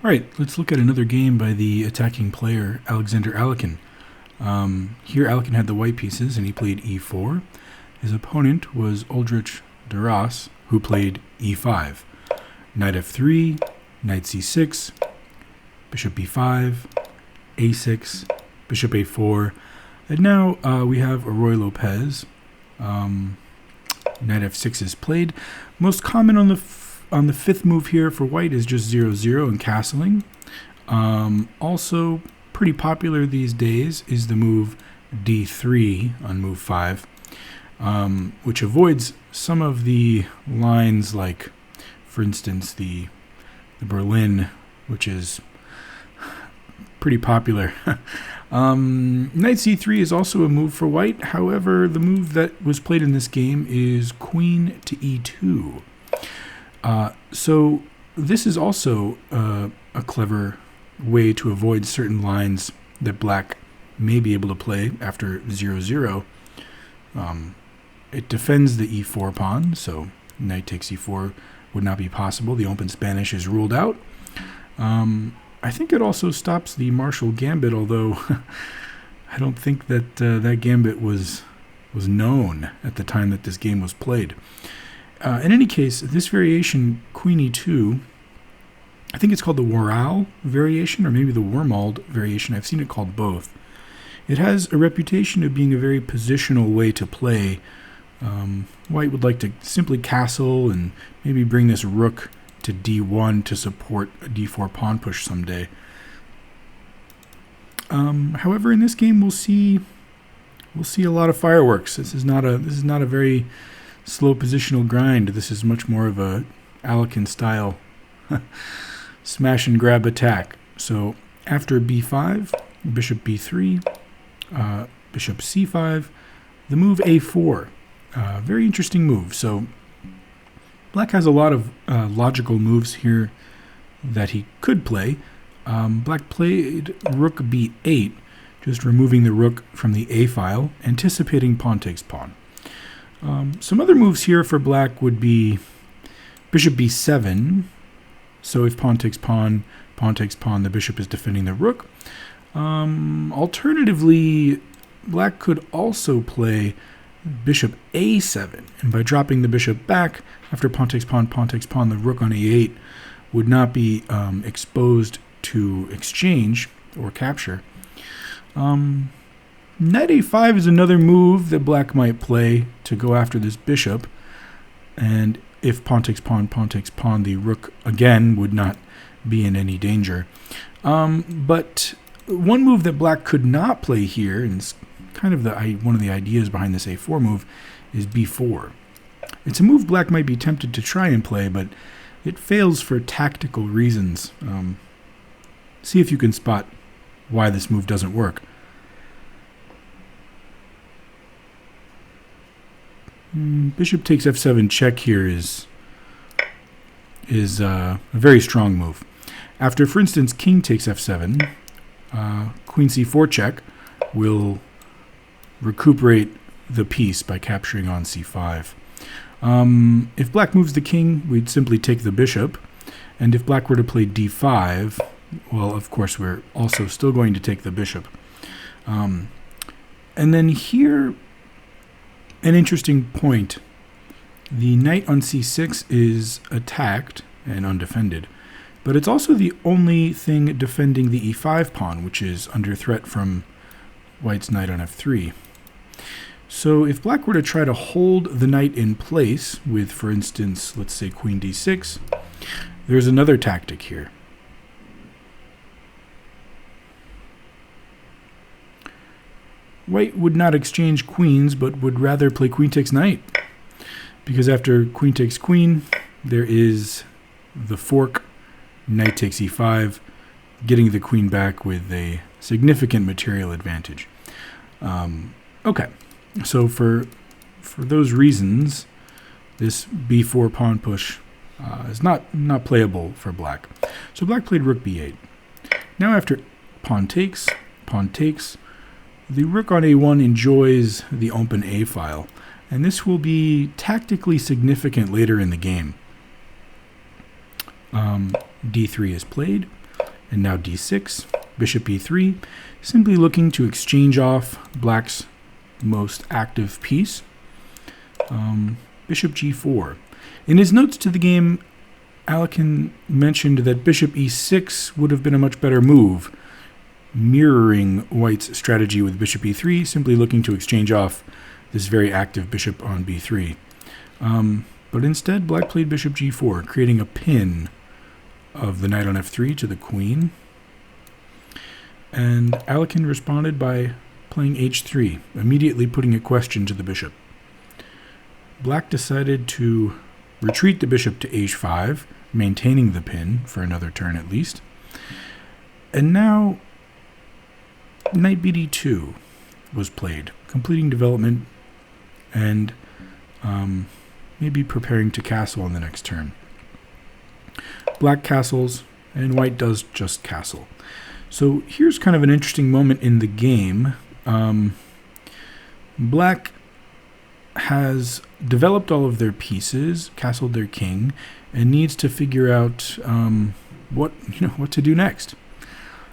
All right, let's look at another game by the attacking player, Alexander Alekhine. Here, Alekhine had the white pieces, and he played e4. His opponent was Duras, who played e5. Knight f3, knight c6, bishop b5, a6, bishop a4. And now we have Roy Lopez. Knight f6 is played. Most common on the fifth move here for white is just 0-0 and castling. Also pretty popular these days is the move d3 on move 5, which avoids some of the lines like, for instance, the Berlin, which is pretty popular. Knight c3 is also a move for white. However, the move that was played in this game is queen to e2. So this is also a clever way to avoid certain lines that black may be able to play after 0-0. It defends the e4 pawn, so knight takes e4 would not be possible. The open Spanish is ruled out. I think it also stops the Marshall Gambit, although I don't think that that gambit was known at the time that this game was played. In any case, this variation, queen e2, I think it's called the Worrall variation, or maybe the Wormald variation. I've seen it called both. It has a reputation of being a very positional way to play. White would like to simply castle and maybe bring this rook to d1 to support a d4 pawn push someday. However, in this game, we'll see a lot of fireworks. This is not a very slow positional grind. This is much more of a Alekhine style smash and grab attack. So after b5, bishop b3, bishop c5, the move a4. Very interesting move. So black has a lot of logical moves here that he could play. Black played rook b8, just removing the rook from the a file, anticipating pawn takes pawn. Some other moves here for black would be bishop b7. So if pawn takes pawn, the bishop is defending the rook. Alternatively, black could also play bishop a7. And by dropping the bishop back after pawn takes pawn, the rook on a8 would not be exposed to exchange or capture. Knight a5 is another move that black might play to go after this bishop. And if pawn takes pawn, the rook again would not be in any danger. But one move that black could not play here, and it's kind of one of the ideas behind this a4 move, is b4. It's a move black might be tempted to try and play, but it fails for tactical reasons. See if you can spot why this move doesn't work. Bishop takes f7 check here is a very strong move. After, for instance, king takes f7, queen c4 check will recuperate the piece by capturing on c5. If black moves the king, we'd simply take the bishop. And if black were to play d5, well, of course, we're also still going to take the bishop. And then here, an interesting point. The knight on c6 is attacked and undefended, but it's also the only thing defending the e5 pawn, which is under threat from white's knight on f3. So if black were to try to hold the knight in place with, for instance, let's say queen d6, there's another tactic here. White would not exchange queens, but would rather play queen takes knight. Because after queen takes queen, there is the fork, knight takes e5, getting the queen back with a significant material advantage. Okay, so for those reasons, this b4 pawn push is not playable for black. So black played rook b8. Now after pawn takes, the rook on a1 enjoys the open a file, and this will be tactically significant later in the game. d3 is played. And now d6, bishop e3, simply looking to exchange off black's most active piece. Bishop g4. In his notes to the game, Alekhine mentioned that bishop e6 would have been a much better move, mirroring white's strategy with bishop e3, simply looking to exchange off this very active bishop on b3. But instead, black played bishop g4, creating a pin of the knight on f3 to the queen. And Alekhine responded by playing h3, immediately putting a question to the bishop. Black decided to retreat the bishop to h5, maintaining the pin for another turn at least. And now knight bd2 was played, completing development and maybe preparing to castle on the next turn. Black castles, and white does just castle. So here's kind of an interesting moment in the game. Black has developed all of their pieces, castled their king, and needs to figure out what to do next.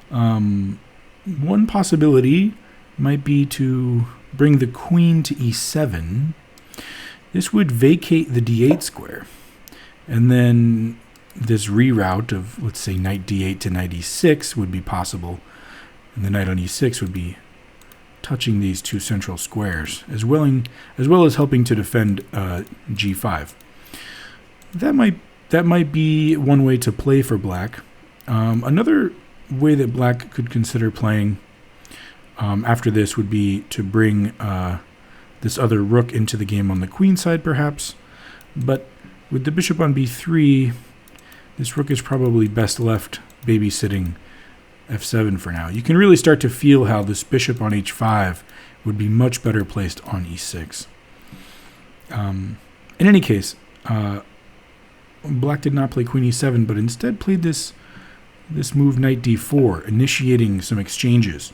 One possibility might be to bring the queen to e7. This would vacate the d8 square, and then this reroute of, let's say, knight d8 to knight e6 would be possible, and the knight on e6 would be touching these two central squares, as well as helping to defend g5. That might be one way to play for black. Another way that black could consider playing after this would be to bring this other rook into the game on the queen side, perhaps. But with the bishop on b3, this rook is probably best left babysitting f7 for now. You can really start to feel how this bishop on h5 would be much better placed on e6. In any case, black did not play queen e7, but instead played this move knight d4, initiating some exchanges.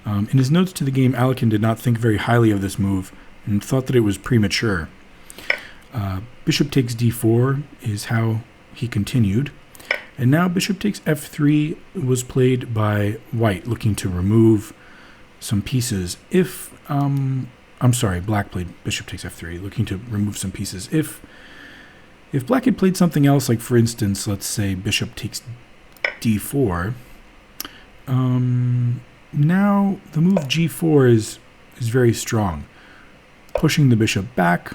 In his notes to the game, Alekhine did not think very highly of this move and thought that it was premature. Bishop takes d4 is how he continued. And now bishop takes f3 was played by white, looking to remove some pieces. Black played bishop takes f3, looking to remove some pieces. If black had played something else, like for instance, let's say bishop takes d4, now the move g4 is very strong, pushing the bishop back,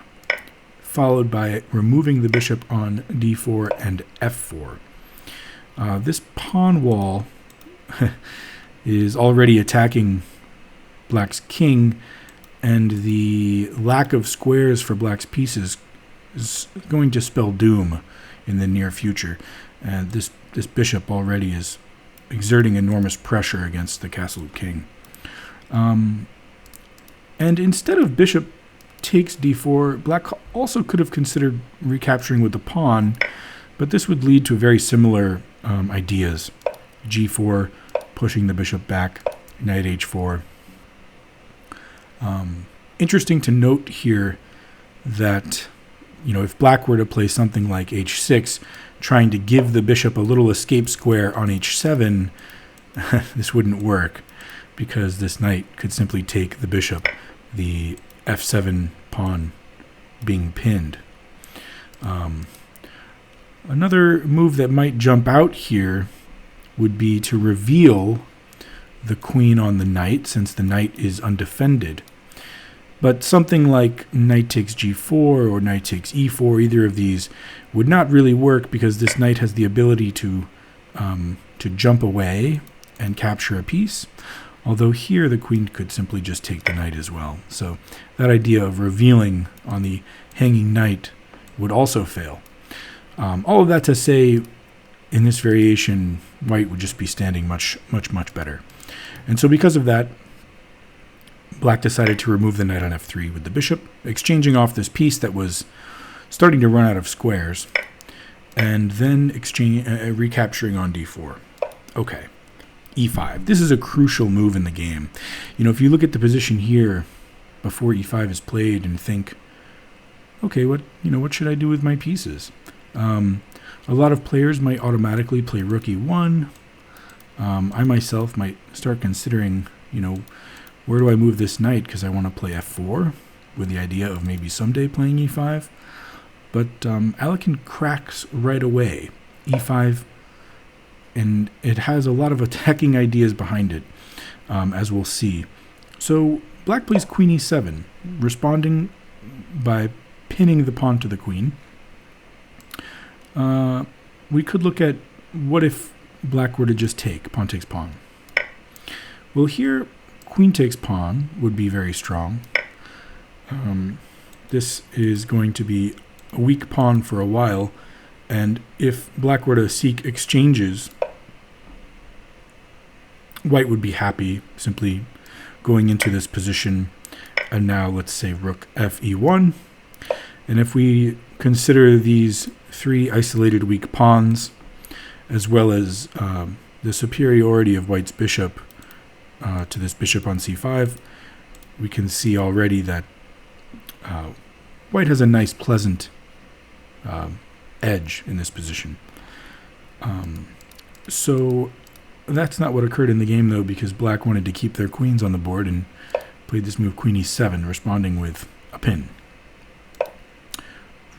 followed by removing the bishop on d4 and f4. This pawn wall is already attacking black's king, and the lack of squares for black's pieces is going to spell doom in the near future. And this bishop already is exerting enormous pressure against the castled king. And instead of bishop takes d4, black also could have considered recapturing with the pawn, but this would lead to very similar ideas. g4, pushing the bishop back, knight h4. Interesting to note here that, if black were to play something like h6, trying to give the bishop a little escape square on h7, this wouldn't work, because this knight could simply take the bishop, the f7 pawn being pinned. Another move that might jump out here would be to reveal the queen on the knight, since the knight is undefended. But something like knight takes g4 or knight takes e4, either of these would not really work, because this knight has the ability to jump away and capture a piece. Although here the queen could simply just take the knight as well. So that idea of revealing on the hanging knight would also fail. All of that to say, in this variation, white would just be standing much, much, much better. And so because of that, black decided to remove the knight on f3 with the bishop, exchanging off this piece that was starting to run out of squares, and then recapturing on d4. Okay, e5. This is a crucial move in the game. If you look at the position here before e5 is played and think, okay, what should I do with my pieces? A lot of players might automatically play rook e1. I myself might start considering, where do I move this knight, because I want to play f4 with the idea of maybe someday playing e5. But Alekhine cracks right away e5, and it has a lot of attacking ideas behind it, as we'll see. So black plays queen e7, responding by pinning the pawn to the queen. We could look at what if black were to just take, pawn takes pawn. Well, here, queen takes pawn would be very strong. This is going to be a weak pawn for a while, and if black were to seek exchanges, white would be happy simply going into this position. And now let's say rook f e1. And if we consider these three isolated weak pawns, as well as the superiority of white's bishop to this bishop on c5, we can see already that white has a nice, pleasant edge in this position. So that's not what occurred in the game, though, because black wanted to keep their queens on the board and played this move queen e7, responding with a pin.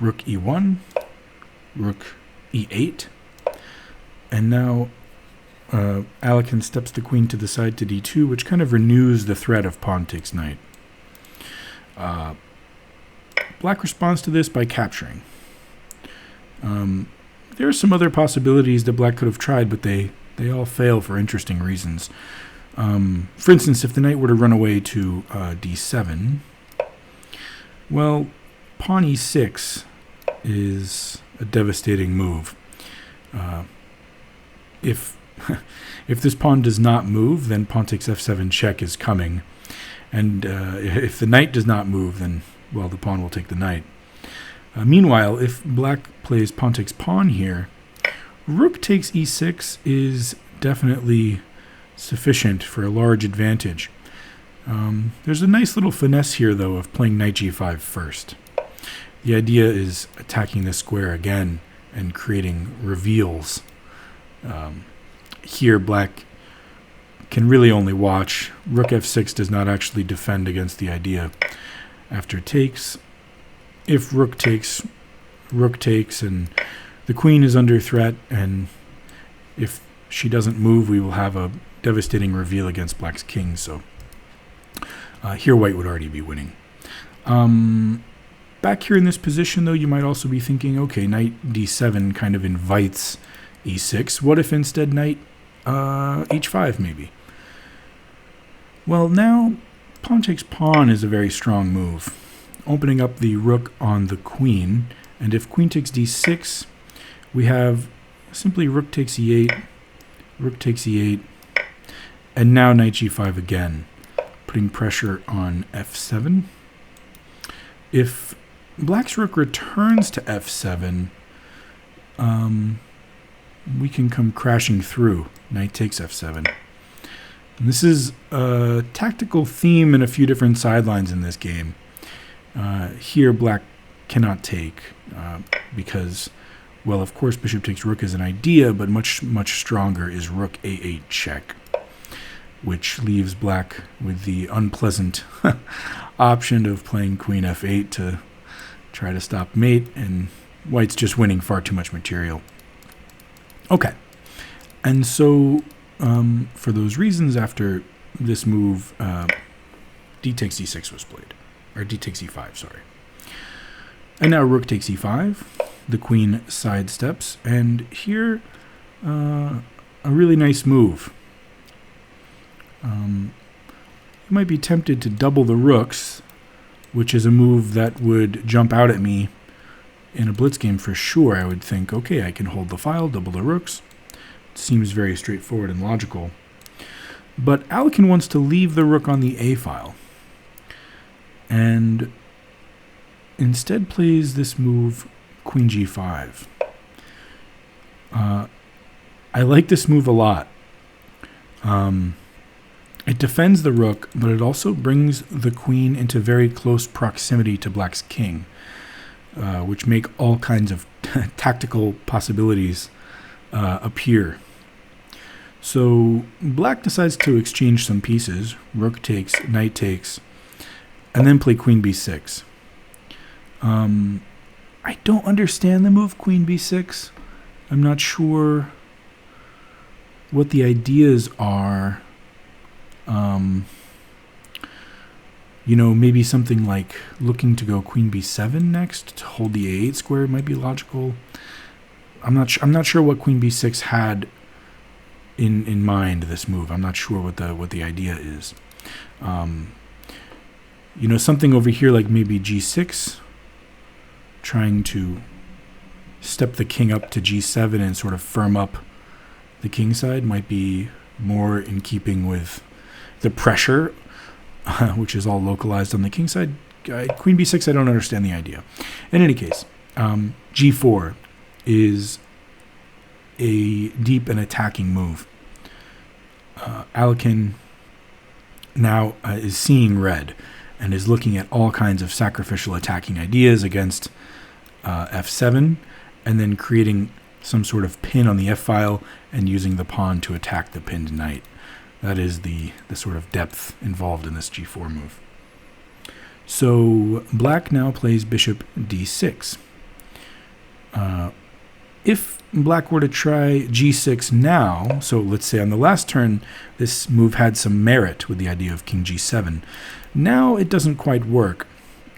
Rook e1, rook e8, and now Alekhine steps the queen to the side to d2, which kind of renews the threat of pawn takes knight. Black responds to this by capturing. There are some other possibilities that black could have tried, but they all fail for interesting reasons. For instance, if the knight were to run away to d7, well, pawn e6 is a devastating move. If this pawn does not move, then pawn takes f7 check is coming. And if the knight does not move, then, well, the pawn will take the knight. Meanwhile, if black plays pawn takes pawn here, rook takes e6 is definitely sufficient for a large advantage. There's a nice little finesse here, though, of playing knight g5 first. The idea is attacking the square again and creating reveals. Here, black can really only watch. Rook f6 does not actually defend against the idea. After takes, if rook takes, and the queen is under threat, and if she doesn't move, we will have a devastating reveal against black's king. So here white would already be winning. Back here in this position, though, you might also be thinking, okay, knight d7 kind of invites e6. What if instead knight h5 maybe? Well, now pawn takes pawn is a very strong move, opening up the rook on the queen. And if queen takes d6, we have simply rook takes e8, rook takes e8, and now knight g5 again, putting pressure on f7. If black's rook returns to f7, we can come crashing through. Knight takes f7. And this is a tactical theme in a few different sidelines in this game. Here, black cannot take because, well, of course, bishop takes rook is an idea, but much, much stronger is rook a8 check, which leaves black with the unpleasant option of playing queen f8 to try to stop mate, and white's just winning far too much material. Okay, and so for those reasons, after this move, d takes e6 was played, or d takes e5, sorry. And now rook takes e5, the queen sidesteps, and here a really nice move. You might be tempted to double the rooks, which is a move that would jump out at me in a blitz game for sure. I would think, okay, I can hold the file, double the rooks. It seems very straightforward and logical. But Alekhine wants to leave the rook on the a file, and instead plays this move queen g5. I like this move a lot. It defends the rook, but it also brings the queen into very close proximity to black's king. which make all kinds of tactical possibilities appear. So black decides to exchange some pieces. Rook takes, knight takes, and then play queen b6. I don't understand the move queen b6. I'm not sure what the ideas are. Maybe something like looking to go queen b7 next to hold the a8 square might be logical. I'm not sure what queen b6 had in mind this move. I'm not sure what the idea is. Something over here like maybe g6, trying to step the king up to g7 and sort of firm up the king side might be more in keeping with the pressure, which is all localized on the king side. Queen b6, I don't understand the idea. In any case, g4 is a deep and attacking move. Alekhine now is seeing red and is looking at all kinds of sacrificial attacking ideas against f7, and then creating some sort of pin on the f-file and using the pawn to attack the pinned knight. That is the sort of depth involved in this g4 move. So black now plays bishop d6. If black were to try g6 now, so let's say on the last turn this move had some merit with the idea of king g7. Now it doesn't quite work.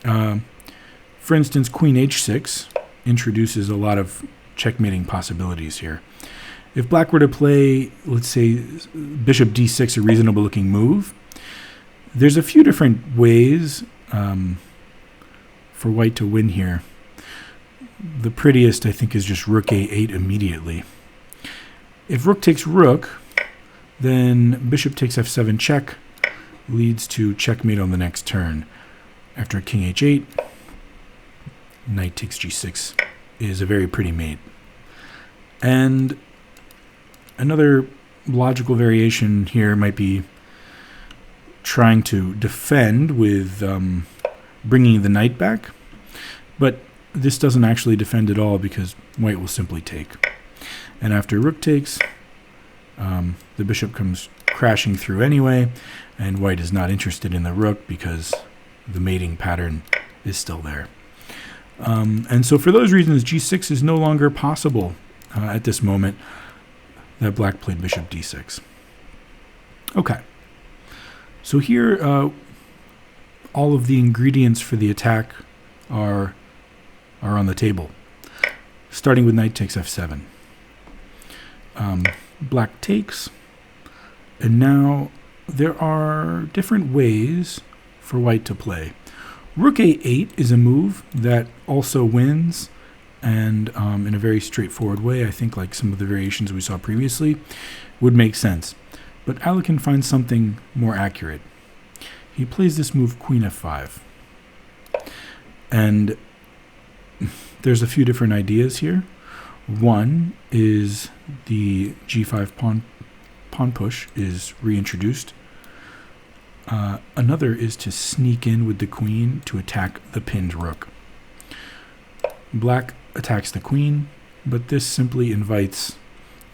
For instance, queen h6 introduces a lot of checkmating possibilities here. If black were to play, let's say, bishop d6, a reasonable looking move, there's a few different ways for white to win here. The prettiest, I think, is just rook a8 immediately. If rook takes rook, then bishop takes f7 check, leads to checkmate on the next turn. After king h8, knight takes g6 is a very pretty mate. And another logical variation here might be trying to defend with bringing the knight back, but this doesn't actually defend at all because white will simply take. And after rook takes, the bishop comes crashing through anyway, and white is not interested in the rook because the mating pattern is still there. And so for those reasons, g6 is no longer possible at this moment that black played bishop d6. Okay. So here, all of the ingredients for the attack are on the table, starting with knight takes f7. Black takes, and now there are different ways for white to play. Rook a8 is a move that also wins, and in a very straightforward way, I think like some of the variations we saw previously, would make sense. But Alekhine finds something more accurate. He plays this move queen f5. And there's a few different ideas here. One is the g5 pawn push is reintroduced. Another is to sneak in with the queen to attack the pinned rook. Black attacks the queen, but this simply invites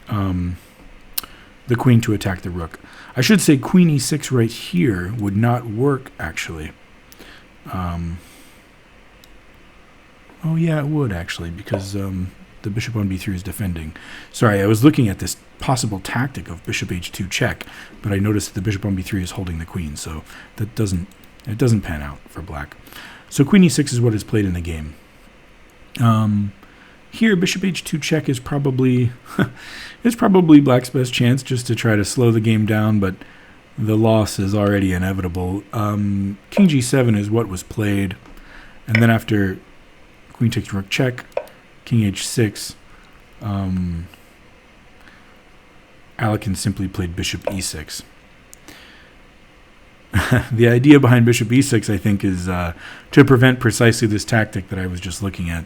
the queen to attack the rook. I should say queen e6 right here would not work, actually. Oh yeah, it would actually, because the bishop on b3 is defending. Sorry, I was looking at this possible tactic of bishop h2 check, but I noticed that the bishop on b3 is holding the queen, so that doesn't pan out for black. So queen e6 is what is played in the game. Here, bishop h2 check is probably black's best chance just to try to slow the game down, but the loss is already inevitable. King g7 is what was played, and then after queen takes rook check, king h6, Alekhine simply played bishop e6. The idea behind bishop e6, I think, is to prevent precisely this tactic that I was just looking at.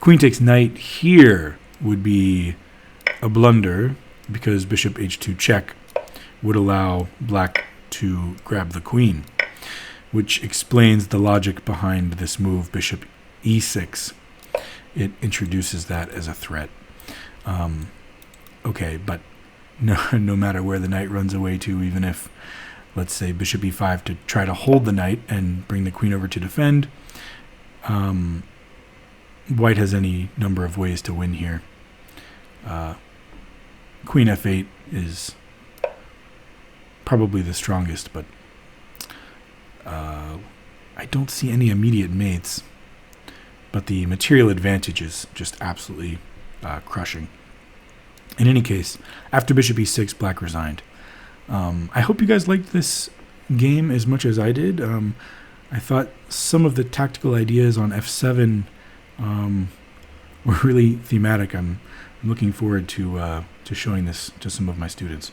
Queen takes knight here would be a blunder because bishop h2 check would allow black to grab the queen, which explains the logic behind this move bishop e6, it introduces that as a threat. Okay, but no matter where the knight runs away to, even if, let's say, bishop e5 to try to hold the knight and bring the queen over to defend, white has any number of ways to win here. Queen f8 is probably the strongest, but I don't see any immediate mates. But the material advantage is just absolutely crushing. In any case, after bishop e6, black resigned. I hope you guys liked this game as much as I did. I thought some of the tactical ideas on f7 were really thematic. I'm looking forward to showing this to some of my students.